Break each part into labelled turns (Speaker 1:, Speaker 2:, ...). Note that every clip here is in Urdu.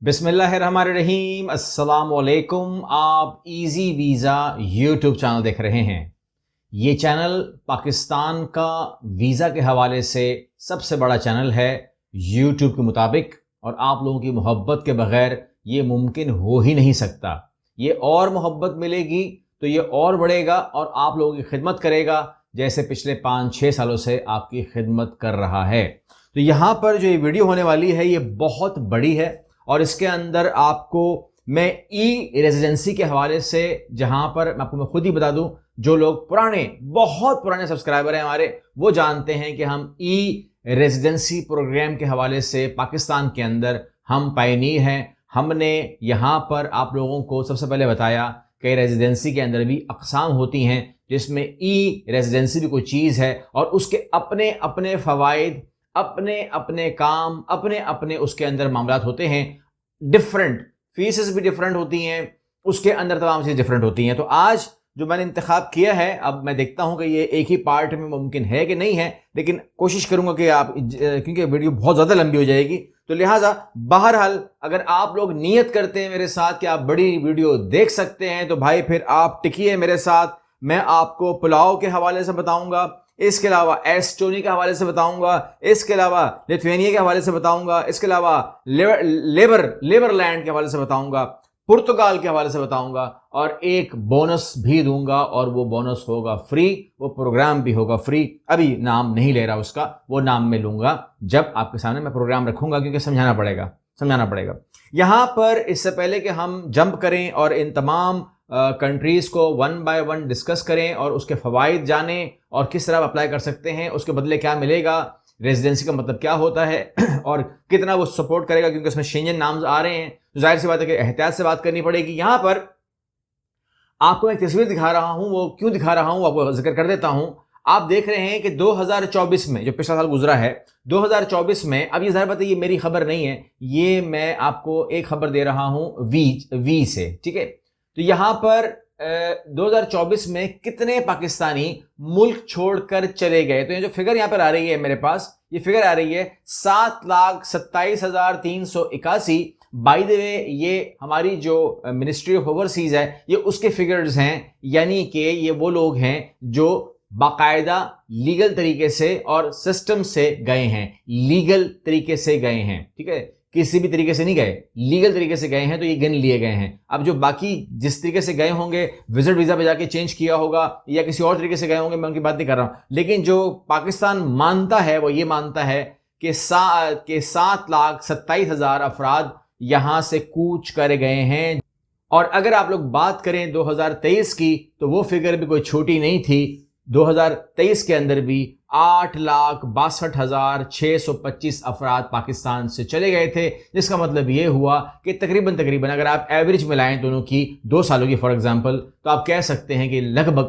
Speaker 1: بسم اللہ الرحمن الرحیم۔ السلام علیکم۔ آپ ایزی ویزا یوٹیوب چینل دیکھ رہے ہیں۔ یہ چینل پاکستان کا ویزا کے حوالے سے سب سے بڑا چینل ہے یوٹیوب کے مطابق، اور آپ لوگوں کی محبت کے بغیر یہ ممکن ہو ہی نہیں سکتا۔ یہ اور محبت ملے گی تو یہ اور بڑھے گا اور آپ لوگوں کی خدمت کرے گا جیسے پچھلے 5-6 سالوں سے آپ کی خدمت کر رہا ہے۔ تو یہاں پر جو یہ ویڈیو ہونے والی ہے یہ بہت بڑی ہے، اور اس کے اندر آپ کو میں ای ریزیڈنسی کے حوالے سے، جہاں پر میں آپ کو میں خود ہی بتا دوں، جو لوگ بہت پرانے سبسکرائبر ہیں ہمارے، وہ جانتے ہیں کہ ہم ای ریزیڈنسی پروگرام کے حوالے سے پاکستان کے اندر ہم پائنیر ہیں۔ ہم نے یہاں پر آپ لوگوں کو سب سے پہلے بتایا کہ ریزیڈنسی کے اندر بھی اقسام ہوتی ہیں، جس میں ای ریزیڈنسی بھی کوئی چیز ہے اور اس کے اپنے فوائد، اپنے کام، اپنے اس کے اندر معاملات ہوتے ہیں۔ ڈفرنٹ فیسز بھی ڈفرنٹ ہوتی ہیں، اس کے اندر تمام چیزیں ڈفرنٹ ہوتی ہیں۔ تو آج جو میں نے انتخاب کیا ہے، اب میں دیکھتا ہوں کہ یہ ایک ہی پارٹ میں ممکن ہے کہ نہیں ہے، لیکن کوشش کروں گا کہ آپ، کیونکہ ویڈیو بہت زیادہ لمبی ہو جائے گی، تو لہٰذا بہرحال اگر آپ لوگ نیت کرتے ہیں میرے ساتھ کہ آپ بڑی ویڈیو دیکھ سکتے ہیں تو بھائی پھر آپ ٹکیے میرے ساتھ۔ میں آپ کو پلاؤ کے حوالے سے بتاؤں گا، اس کے علاوہ ایسٹونیا کے حوالے سے بتاؤں گا، اس کے علاوہ لتھوینیا کے حوالے سے بتاؤں گا، اس کے علاوہ لیبر لینڈ کے حوالے سے بتاؤں گا، پرتگال کے حوالے سے بتاؤں گا، اور ایک بونس بھی دوں گا، اور وہ بونس ہوگا فری، وہ پروگرام بھی ہوگا فری۔ ابھی نام نہیں لے رہا اس کا، وہ نام میں لوں گا جب آپ کے سامنے میں پروگرام رکھوں گا، کیونکہ سمجھانا پڑے گا۔ یہاں پر اس سے پہلے کہ ہم جمپ کریں اور ان تمام کنٹریز کو 1 بائی 1 ڈسکس کریں اور اس کے فوائد جانیں اور کس طرح اپلائی کر سکتے ہیں، اس کے بدلے کیا ملے گا، ریزیڈنسی کا مطلب کیا ہوتا ہے اور کتنا وہ سپورٹ کرے گا، کیونکہ اس میں شینجن نامز آ رہے ہیں، تو ظاہر سی بات ہے کہ احتیاط سے بات کرنی پڑے گی۔ یہاں پر آپ کو ایک تصویر دکھا رہا ہوں، وہ کیوں دکھا رہا ہوں آپ کو ذکر کر دیتا ہوں۔ آپ دیکھ رہے ہیں کہ 2024 میں، جو پچھلا سال گزرا ہے، 2024 میں، اب یہ ظاہر بات ہے یہ میری خبر نہیں ہے، یہ میں آپ کو ایک خبر دے رہا ہوں وی سے، ٹھیک ہے۔ تو یہاں پر 2024 میں کتنے پاکستانی ملک چھوڑ کر چلے گئے، تو یہ جو فگر یہاں پر آ رہی ہے میرے پاس، یہ فگر آ رہی ہے 7,27,381۔ بائی دی وے یہ ہماری جو منسٹری آف اوورسیز ہے، یہ اس کے فگرز ہیں، یعنی کہ یہ وہ لوگ ہیں جو باقاعدہ لیگل طریقے سے اور سسٹم سے گئے ہیں، لیگل طریقے سے گئے ہیں، ٹھیک ہے، کسی بھی طریقے سے نہیں گئے، لیگل طریقے سے گئے ہیں، تو یہ گن لیے گئے ہیں۔ اب جو باقی جس طریقے سے گئے ہوں گے، وزٹ ویزا پہ جا کے چینج کیا ہوگا یا کسی اور طریقے سے گئے ہوں گے، میں ان کی بات نہیں کر رہا ہوں، لیکن جو پاکستان مانتا ہے وہ یہ مانتا ہے کہ 7,27,000 افراد یہاں سے کوچ کر گئے ہیں۔ اور اگر آپ لوگ بات کریں 2023 کی، تو وہ فگر بھی کوئی چھوٹی نہیں تھی۔ 2023 کے اندر بھی 8,62,625 افراد پاکستان سے چلے گئے تھے، جس کا مطلب یہ ہوا کہ تقریباً اگر آپ ایوریج ملائیں دونوں کی 2 سالوں کی فار ایگزامپل، تو آپ کہہ سکتے ہیں کہ لگ بھگ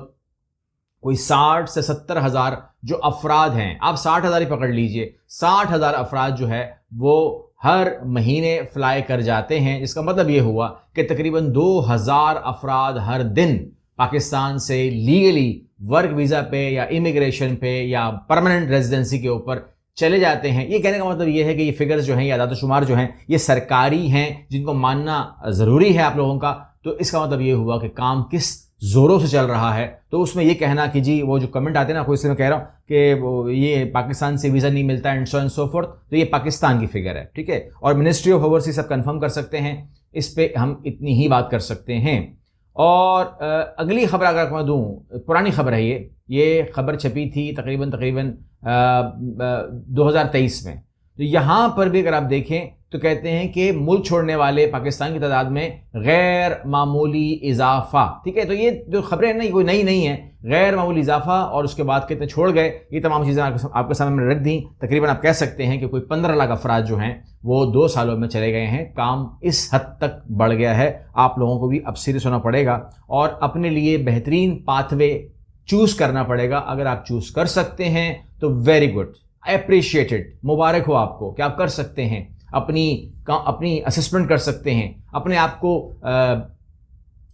Speaker 1: کوئی 60 سے 70 ہزار جو افراد ہیں، آپ 60,000 ہی پکڑ لیجئے، 60,000 افراد جو ہے وہ ہر مہینے فلائی کر جاتے ہیں، جس کا مطلب یہ ہوا کہ تقریباً 2,000 افراد ہر دن پاکستان سے لیگلی ورک ویزا پہ یا امیگریشن پہ یا پرماننٹ ریزیڈنسی کے اوپر چلے جاتے ہیں۔ یہ کہنے کا مطلب یہ ہے کہ یہ فگرز جو ہیں، یہ اعداد و شمار جو ہیں، یہ سرکاری ہیں، جن کو ماننا ضروری ہے آپ لوگوں کا۔ تو اس کا مطلب یہ ہوا کہ کام کس زوروں سے چل رہا ہے۔ تو اس میں یہ کہنا کہ جی وہ جو کمنٹ آتے ہیں نا، کوئی سے میں کہہ رہا ہوں کہ وہ یہ پاکستان سے ویزا نہیں ملتا اینڈ سو فورتھ، تو یہ پاکستان کی فگر ہے، ٹھیک ہے، اور ministry of overseas sub confirm کر سکتے ہیں، اس پہ ہم اتنی ہی بات کر سکتے ہیں۔ اور اگلی خبر اگر میں دوں، پرانی خبر ہے، یہ خبر چھپی تھی تقریباً 2023 میں۔ تو یہاں پر بھی اگر آپ دیکھیں تو کہتے ہیں کہ ملک چھوڑنے والے پاکستان کی تعداد میں غیر معمولی اضافہ، ٹھیک ہے۔ تو یہ جو خبریں ہیں نا، یہ کوئی نئی نہیں ہے، غیر معمولی اضافہ، اور اس کے بعد کتنے چھوڑ گئے، یہ تمام چیزیں آپ کے سامنے رکھ دیں۔ تقریباً آپ کہہ سکتے ہیں کہ کوئی 15 لاکھ افراد جو ہیں وہ 2 سالوں میں چلے گئے ہیں۔ کام اس حد تک بڑھ گیا ہے، آپ لوگوں کو بھی اب سیریس ہونا پڑے گا اور اپنے لیے بہترین پاتھ وے چوز کرنا پڑے گا۔ اگر آپ چوز کر سکتے ہیں تو ویری گڈ، اپریشیٹڈ، مبارک ہو آپ کو کہ آپ کر سکتے ہیں، اپنی اسسمنٹ کر سکتے ہیں، اپنے آپ کو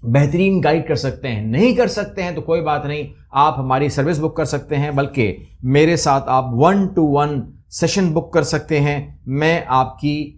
Speaker 1: بہترین گائیڈ کر سکتے ہیں۔ نہیں کر سکتے ہیں تو کوئی بات نہیں، آپ ہماری سروس بک کر سکتے ہیں، بلکہ میرے ساتھ آپ 1-to-1 سیشن بک کر سکتے ہیں۔ میں آپ کی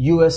Speaker 1: US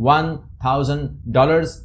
Speaker 1: $1000,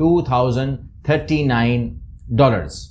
Speaker 1: $2039।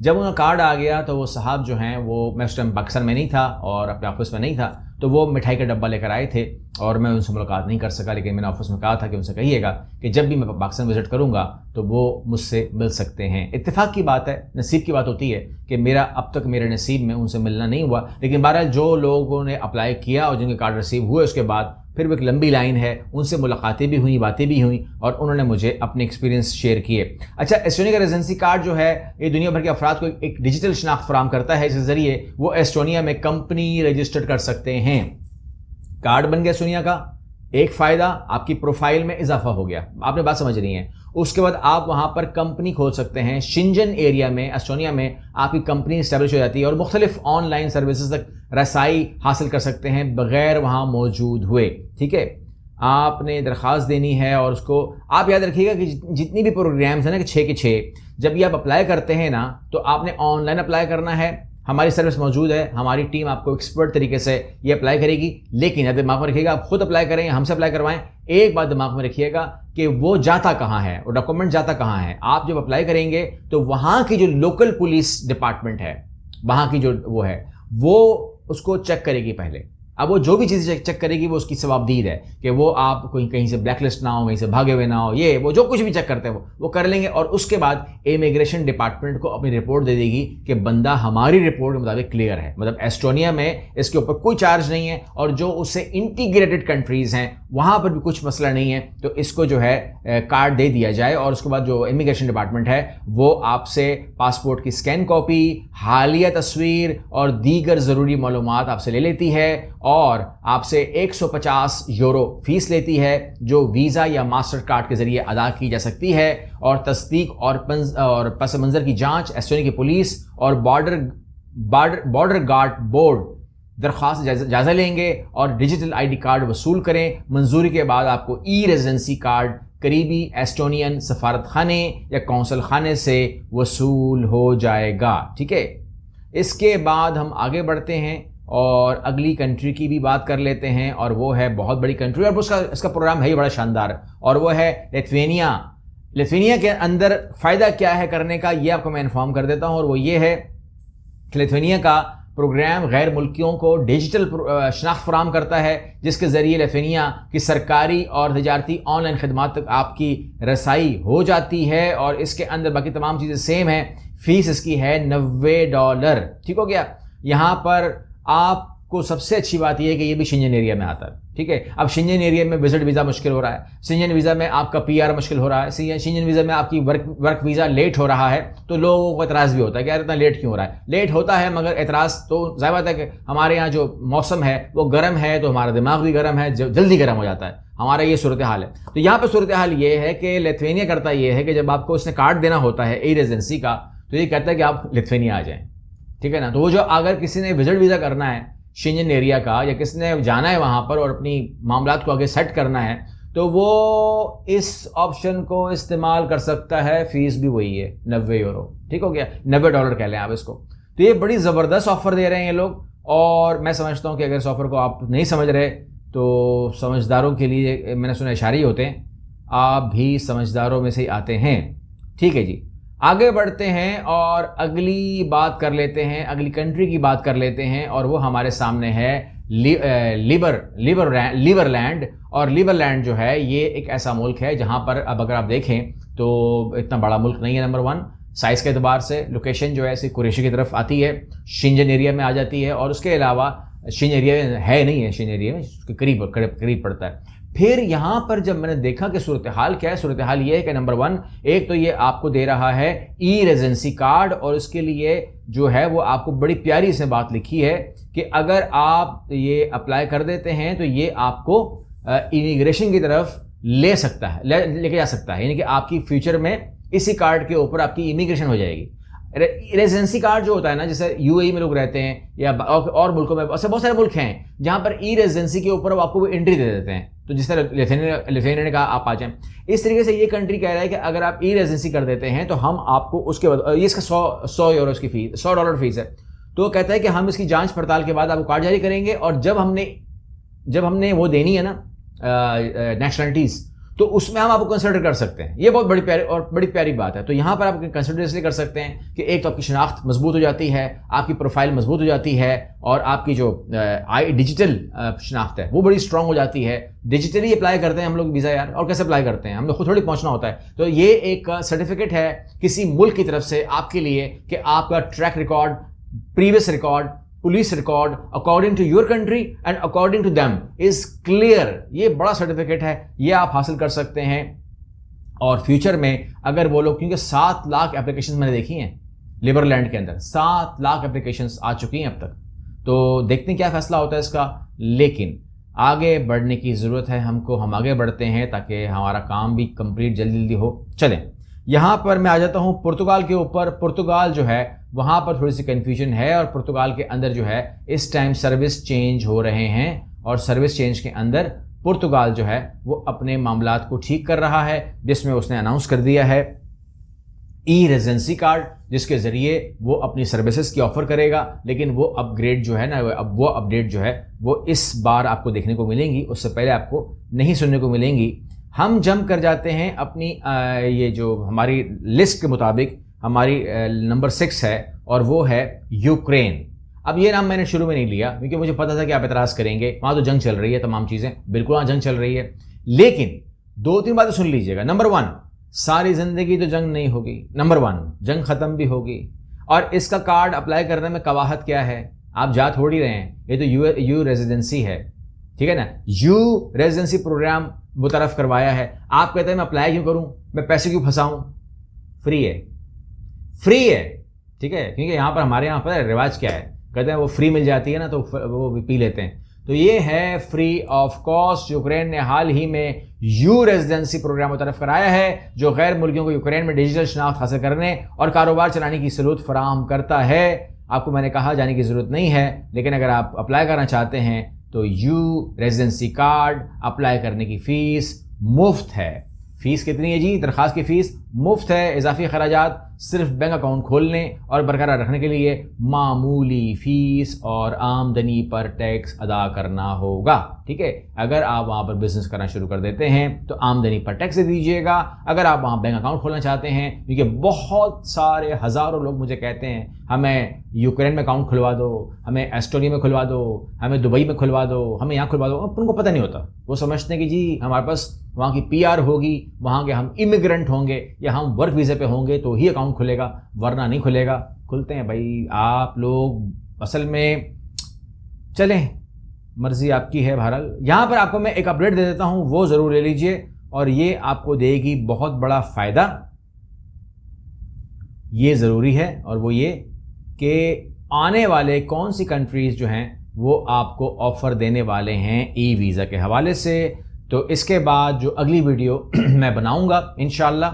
Speaker 1: جب ان کا کارڈ آ گیا تو وہ صاحب جو ہیں وہ، میں اس ٹائم پاکستان میں نہیں تھا اور اپنے آفس میں نہیں تھا، تو وہ مٹھائی کا ڈبہ لے کر آئے تھے اور میں ان سے ملاقات نہیں کر سکا، لیکن میں نے آفس میں کہا تھا کہ ان سے کہیے گا کہ جب بھی میں پاکستان وزٹ کروں گا تو وہ مجھ سے مل سکتے ہیں۔ اتفاق کی بات ہے، نصیب کی بات ہوتی ہے کہ میرا اب تک میرے نصیب میں ان سے ملنا نہیں ہوا، لیکن بہرحال جو لوگوں نے اپلائی کیا اور جن کے کارڈ ریسیو ہوئے اس کے بعد پھر وہ ایک لمبی لائن ہے، ان سے ملاقاتیں بھی ہوئیں، باتیں بھی ہوئیں اور انہوں نے مجھے اپنے ایکسپیرینس شیئر کیے۔ اچھا، ایسٹونیا کا ریزیڈنسی کارڈ جو ہے یہ دنیا بھر کے افراد کو ایک ڈیجیٹل شناخت فراہم کرتا ہے، اس کے ذریعے وہ ایسٹونیا میں کمپنی رجسٹر کر سکتے ہیں۔ کارڈ بن گیا ایسٹونیا کا، ایک فائدہ آپ کی پروفائل میں اضافہ ہو گیا، آپ نے بات سمجھ رہی ہیں۔ اس کے بعد آپ وہاں پر کمپنی کھول سکتے ہیں، شنجن ایریا میں ایسٹونیا میں آپ کی کمپنی اسٹیبلش ہو جاتی ہے اور مختلف آن لائن سروسز تک رسائی حاصل کر سکتے ہیں بغیر وہاں موجود ہوئے۔ ٹھیک ہے، آپ نے درخواست دینی ہے اور اس کو آپ یاد رکھیے گا کہ جتنی بھی پروگرامز ہیں نا کہ 6 کے 6، جب یہ آپ اپلائی کرتے ہیں نا تو آپ نے آن لائن اپلائی کرنا ہے، ہماری سروس موجود ہے، ہماری ٹیم آپ کو ایکسپرٹ طریقے سے یہ اپلائی کرے گی، لیکن دماغ میں رکھیے گا آپ خود اپلائی کریں یا ہم سے اپلائی کروائیں، ایک بات دماغ میں رکھیے گا کہ وہ جاتا کہاں ہے، وہ ڈاکومنٹ جاتا کہاں ہے۔ آپ جب اپلائی کریں گے تو وہاں کی جو لوکل پولیس ڈپارٹمنٹ ہے، وہاں کی جو وہ ہے وہ اس کو چیک کرے گی پہلے۔ اب وہ جو بھی چیزیں چیک کرے گی وہ اس کی ثوابدید ہے کہ وہ آپ کہیں سے بلیک لسٹ نہ ہو، کہیں سے بھاگے ہوئے نہ ہو، یہ وہ جو کچھ بھی چیک کرتے ہیں وہ کر لیں گے اور اس کے بعد امیگریشن ڈپارٹمنٹ کو اپنی رپورٹ دے دے گی کہ بندہ ہماری رپورٹ کے مطابق کلیئر ہے، مطلب ایسٹونیا میں اس کے اوپر کوئی چارج نہیں ہے اور جو اس سے انٹیگریٹڈ کنٹریز ہیں وہاں پر بھی کچھ مسئلہ نہیں ہے، تو اس کو جو ہے کارڈ دے دیا جائے اور اس کے بعد جو امیگریشن ڈپارٹمنٹ ہے وہ آپ سے پاسپورٹ کی اسکین کاپی، حالیہ تصویر اور دیگر ضروری معلومات آپ سے لے لیتی ہے اور آپ سے 150 یورو فیس لیتی ہے جو ویزا یا ماسٹر کارڈ کے ذریعے ادا کی جا سکتی ہے، اور تصدیق اور پس منظر کی جانچ ایسٹونیا کی پولیس اور بارڈر گارڈ بورڈ درخواست جائزہ لیں گے اور ڈیجیٹل آئی ڈی کارڈ وصول کریں۔ منظوری کے بعد آپ کو ای ریزیڈنسی کارڈ قریبی ایسٹونین سفارت خانے یا کونسل خانے سے وصول ہو جائے گا۔ ٹھیک ہے، اس کے بعد ہم آگے بڑھتے ہیں اور اگلی کنٹری کی بھی بات کر لیتے ہیں، اور وہ ہے بہت بڑی کنٹری اور اس کا پروگرام ہے ہی بڑا شاندار، اور وہ ہے لیتھوینیا۔ لیتھوینیا کے اندر فائدہ کیا ہے کرنے کا یہ آپ کو میں انفارم کر دیتا ہوں، اور وہ یہ ہے کہ لیتھوینیا کا پروگرام غیر ملکیوں کو ڈیجیٹل شناخت فراہم کرتا ہے، جس کے ذریعے لیتھوینیا کی سرکاری اور تجارتی آن لائن خدمات تک آپ کی رسائی ہو جاتی ہے، اور اس کے اندر باقی تمام چیزیں سیم ہیں۔ فیس اس کی ہے $90۔ ٹھیک ہو گیا، یہاں پر آپ کو سب سے اچھی بات یہ ہے کہ یہ بھی شنجن ایریا میں آتا ہے۔ ٹھیک ہے، اب شنجن ایریا میں وزٹ ویزا مشکل ہو رہا ہے، شنجن ویزا میں آپ کا PR مشکل ہو رہا ہے، شنجن ویزا میں آپ کی ورک ویزا لیٹ ہو رہا ہے، تو لوگوں کو اعتراض بھی ہوتا ہے کہ یار اتنا لیٹ کیوں ہو رہا ہے۔ لیٹ ہوتا ہے مگر اعتراض تو ظاہر بات ہے کہ ہمارے یہاں جو موسم ہے وہ گرم ہے تو ہمارا دماغ بھی گرم ہے، جلدی گرم ہو جاتا ہے، ہمارا یہ صورتحال ہے۔ تو یہاں پہ صورتحال یہ ہے کہ لیتھوینیا کرتا یہ ہے کہ جب آپ کو اس نے کارڈ دینا ہوتا ہے ای ریزیڈنسی کا تو یہ کہتا ہے کہ آپ لیتھوینیا آ جائیں۔ ٹھیک ہے نا، تو وہ جو اگر کسی نے وزٹ ویزا کرنا ہے شنجن ایریا کا یا کسی نے جانا ہے وہاں پر اور اپنی معاملات کو آگے سیٹ کرنا ہے تو وہ اس آپشن کو استعمال کر سکتا ہے۔ فیس بھی وہی ہے $90۔ ٹھیک ہو گیا، $90 کہہ لیں آپ اس کو۔ تو یہ بڑی زبردست آفر دے رہے ہیں یہ لوگ، اور میں سمجھتا ہوں کہ اگر اس آفر کو آپ نہیں سمجھ رہے تو سمجھداروں کے لیے میں نے سنا اشارے ہوتے ہیں، آپ بھی سمجھداروں میں سے ہی آتے ہیں۔ ٹھیک ہے جی، آگے بڑھتے ہیں اور اگلی بات کر لیتے ہیں، اگلی کنٹری کی بات کر لیتے ہیں، اور وہ ہمارے سامنے ہے لیبر لینڈ۔ اور لیبر لینڈ جو ہے یہ ایک ایسا ملک ہے جہاں پر اب اگر آپ دیکھیں تو اتنا بڑا ملک نہیں ہے، نمبر 1 سائز کے اعتبار سے، لوکیشن جو ہے ایسی قریشی کی طرف آتی ہے، شنجن ایریا میں آ جاتی ہے، اور اس کے علاوہ شنجن ایریا ہے نہیں ہے، شنجن ایریا میں اس کے قریب پڑتا ہے۔ پھر یہاں پر جب میں نے دیکھا کہ صورتحال کیا ہے، صورتحال یہ ہے کہ نمبر 1 ایک تو یہ آپ کو دے رہا ہے ای ریزیڈنسی کارڈ، اور اس کے لیے جو ہے وہ آپ کو بڑی پیاری سے بات لکھی ہے کہ اگر آپ یہ اپلائی کر دیتے ہیں تو یہ آپ کو امیگریشن کی طرف لے کے جا سکتا ہے، یعنی کہ آپ کی فیوچر میں اسی کارڈ کے اوپر آپ کی امیگریشن ہو جائے گی۔ ریزیڈنسی کارڈ جو ہوتا ہے نا، جیسے UAE میں لوگ رہتے ہیں یا اور ملکوں میں، ایسے بہت سارے ملک ہیں جہاں پر ای ریزیڈنسی کے اوپر آپ کو وہ انٹری دے دیتے ہیں، تو جس طرح لیتھوینیا نے کہا آپ آ جائیں، اس طریقے سے یہ کنٹری کہہ رہا ہے کہ اگر آپ ای ریزیڈنسی کر دیتے ہیں تو ہم آپ کو اس کے بعد یہ اس کا $100 کی فیس، $100 فیس ہے، تو وہ کہتا ہے کہ ہم اس کی جانچ پڑتال کے بعد آپ کو کارڈ جاری کریں گے، اور جب ہم نے وہ دینی ہے نا نیشنلٹیز، تو اس میں ہم آپ کو کنسیڈر کر سکتے ہیں. یہ بہت بڑی پیاری بات ہے. تو یہاں پر آپ کنسیڈر اس لیے کر سکتے ہیں کہ ایک تو آپ کی شناخت مضبوط ہو جاتی ہے, آپ کی پروفائل مضبوط ہو جاتی ہے, اور آپ کی جو ڈیجیٹل شناخت ہے وہ بڑی اسٹرانگ ہو جاتی ہے. ڈیجیٹلی اپلائی کرتے ہیں ہم لوگ ویزا یار, اور کیسے اپلائی کرتے ہیں, ہم نے خود تھوڑی پہنچنا ہوتا ہے. تو یہ ایک سرٹیفکیٹ ہے کسی ملک کی طرف سے آپ کے لیے کہ آپ کا track record, previous record, police record according to your country and according to them is clear. یہ بڑا سرٹیفکیٹ ہے, یہ آپ حاصل کر سکتے ہیں. اور فیوچر میں اگر وہ لوگ, کیونکہ 7 لاکھ اپلیکیشنز میں نے دیکھی ہیں لیبر لینڈ کے اندر, 7 لاکھ اپلیکیشنز آ چکی ہیں اب تک. تو دیکھتے ہیں کیا فیصلہ ہوتا ہے اس کا. لیکن آگے بڑھنے کی ضرورت ہے ہم کو, ہم آگے بڑھتے ہیں تاکہ ہمارا کام بھی کمپلیٹ جلدی ہو. چلیں یہاں پر میں آ جاتا ہوں پرتگال کے اوپر. پرتگال جو ہے وہاں پر تھوڑی سی کنفیوژن ہے, اور پرتگال کے اندر جو ہے اس ٹائم سروس چینج ہو رہے ہیں, اور سروس چینج کے اندر پرتگال جو ہے وہ اپنے معاملات کو ٹھیک کر رہا ہے, جس میں اس نے اناؤنس کر دیا ہے ای ریزیڈنسی کارڈ, جس کے ذریعے وہ اپنی سروسز کی آفر کرے گا. لیکن وہ اپ گریڈ جو ہے نا, وہ اپ ڈیٹ جو ہے وہ اس بار آپ کو دیکھنے کو ملیں گی, اس سے پہلے آپ کو نہیں سننے کو ملیں گی. ہم جمپ کر جاتے ہیں اپنی یہ جو ہماری لسٹ کے مطابق ہماری نمبر 6 ہے, اور وہ ہے یوکرین. اب یہ نام میں نے شروع میں نہیں لیا کیونکہ مجھے پتا تھا کہ آپ اعتراض کریں گے, وہاں تو جنگ چل رہی ہے, تمام چیزیں بالکل وہاں جنگ چل رہی ہے. لیکن 2-3 باتیں سن لیجئے گا. نمبر 1, ساری زندگی تو جنگ نہیں ہوگی. نمبر 1, جنگ ختم بھی ہوگی. اور اس کا کارڈ اپلائی کرنے میں قباحت کیا ہے, آپ جا تھوڑی رہے ہیں, یہ تو یو ریزیڈنسی ہے, ٹھیک ہے نا, یو ریزیڈنسی پروگرام متعارف کروایا ہے. آپ کہتے ہیں میں اپلائی کیوں کروں, میں پیسے کیوں پھنساؤں, فری ہے, فری ہے, ٹھیک ہے. کیونکہ یہاں پر ہمارے یہاں پر رواج کیا ہے, کہتے ہیں وہ فری مل جاتی ہے نا تو وہ پی لیتے ہیں. تو یہ ہے فری آف کاسٹ. یوکرین نے حال ہی میں یو ریزیڈنسی پروگرام متعارف کرایا ہے, جو غیر ملکیوں کو یوکرین میں ڈیجیٹل شناخت حاصل کرنے اور کاروبار چلانے کی سہولت فراہم کرتا ہے. آپ کو میں نے کہا جانے کی ضرورت نہیں ہے, لیکن اگر آپ اپلائی کرنا چاہتے ہیں تو یو ریزیڈنسی کارڈ اپلائی کرنے کی فیس مفت ہے. فیس کتنی ہے جی؟ درخواست کی فیس مفت ہے. اضافی اخراجات صرف بینک اکاؤنٹ کھولنے اور برقرار رکھنے کے لیے معمولی فیس اور آمدنی پر ٹیکس ادا کرنا ہوگا. ٹھیک ہے, اگر آپ وہاں پر بزنس کرنا شروع کر دیتے ہیں تو آمدنی پر ٹیکس دے دیجیے گا. اگر آپ وہاں بینک اکاؤنٹ کھولنا چاہتے ہیں, کیونکہ بہت سارے ہزاروں لوگ مجھے کہتے ہیں ہمیں یوکرین میں اکاؤنٹ کھلوا دو, ہمیں ایسٹونیا میں کھلوا دو, ہمیں دبئی میں کھلوا دو, ہمیں یہاں کھلوا دو. ان کو پتہ نہیں ہوتا, وہ سمجھتے ہیں کہ جی ہمارے پاس وہاں کی پی آر ہوگی, وہاں کے ہم امیگرنٹ ہوں گے یا ہم ورک ویزے پہ ہوں گے تو ہی اکاؤنٹ کھلے گا, ورنہ نہیں کھلے گا. کھلتے ہیں بھائی آپ لوگ, اصل میں چلیں مرضی آپ کی ہے. بہرحال یہاں پر آپ کو میں ایک اپڈیٹ دے دیتا ہوں, وہ ضرور لے لیجئے, اور یہ آپ کو دے گی بہت بڑا فائدہ. یہ ضروری ہے, اور وہ یہ کہ آنے والے کون سی کنٹریز جو ہیں وہ آپ کو آفر دینے والے ہیں ای ویزا کے حوالے سے. تو اس کے بعد جو اگلی ویڈیو میں بناؤں گا انشاءاللہ,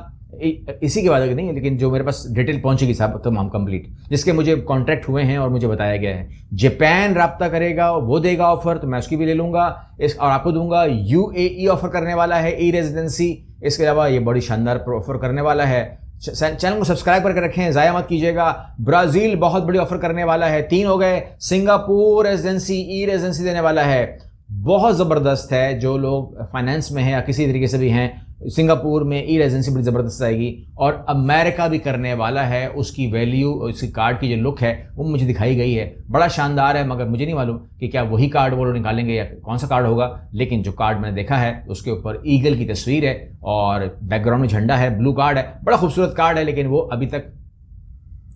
Speaker 1: اسی کے بعد نہیں, لیکن جو میرے پاس ڈیٹیل پہنچے گی صاحب تمام کمپلیٹ, جس کے مجھے کانٹیکٹ ہوئے ہیں اور مجھے بتایا گیا ہے. جاپان رابطہ کرے گا, وہ دے گا آفر, تو میں اس کی بھی لے لوں گا, اور آپ کو دوں گا. یو اے ای آفر کرنے والا ہے ای ریزیڈنسی. اس کے علاوہ یہ بڑی شاندار آفر کرنے والا ہے. چینل کو سبسکرائب کر کے رکھیں, ضائع مت کیجیے گا. برازیل بہت بڑی آفر کرنے والا ہے, 3 ہو گئے. سنگاپور ریزیڈنسی ای ریزیڈنسی دینے والا ہے, بہت زبردست ہے. جو لوگ فائنینس میں ہیں یا کسی طریقے سے بھی ہیں, سنگاپور میں ای ریزیڈنسی بڑی زبردست آئے گی. اور امریکہ بھی کرنے والا ہے, اس کی ویلیو, اس کی کارڈ کی جو لک ہے وہ مجھے دکھائی گئی ہے, بڑا شاندار ہے. مگر مجھے نہیں معلوم کہ کیا وہی کارڈ وہ لوگ نکالیں گے یا کون سا کارڈ ہوگا. لیکن جو کارڈ میں نے دیکھا ہے اس کے اوپر ایگل کی تصویر ہے اور بیک گراؤنڈ میں جھنڈا ہے, بلو کارڈ ہے, بڑا خوبصورت کارڈ ہے. لیکن وہ ابھی تک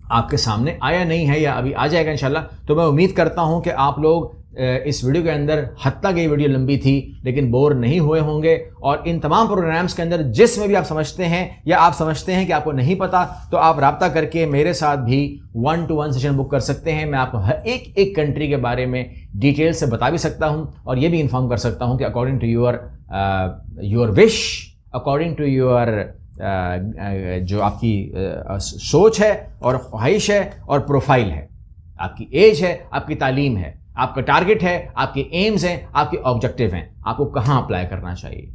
Speaker 1: آپ کے سامنے آیا نہیں ہے, یا ابھی آ جائے گا انشاءاللہ. تو میں امید کرتا ہوں کہ آپ لوگ اس ویڈیو کے اندر, حتیٰ کہ یہ ویڈیو لمبی تھی لیکن بور نہیں ہوئے ہوں گے. اور ان تمام پروگرامز کے اندر جس میں بھی آپ سمجھتے ہیں یا آپ سمجھتے ہیں کہ آپ کو نہیں پتا, تو آپ رابطہ کر کے میرے ساتھ بھی 1-to-1 سیشن بک کر سکتے ہیں. میں آپ کو ہر ایک کنٹری کے بارے میں ڈیٹیل سے بتا بھی سکتا ہوں, اور یہ بھی انفارم کر سکتا ہوں کہ according to your wish, according to your جو آپ کی سوچ ہے اور خواہش ہے اور پروفائل ہے, آپ کی ایج ہے, آپ کی تعلیم ہے, آپ کا ٹارگٹ ہے, آپ کے ایمز ہیں, آپ کے آبجیکٹیو ہیں, آپ کو کہاں اپلائی کرنا چاہیے,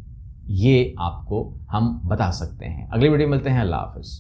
Speaker 1: یہ آپ کو ہم بتا سکتے ہیں. اگلی ویڈیو ملتے ہیں. اللہ حافظ.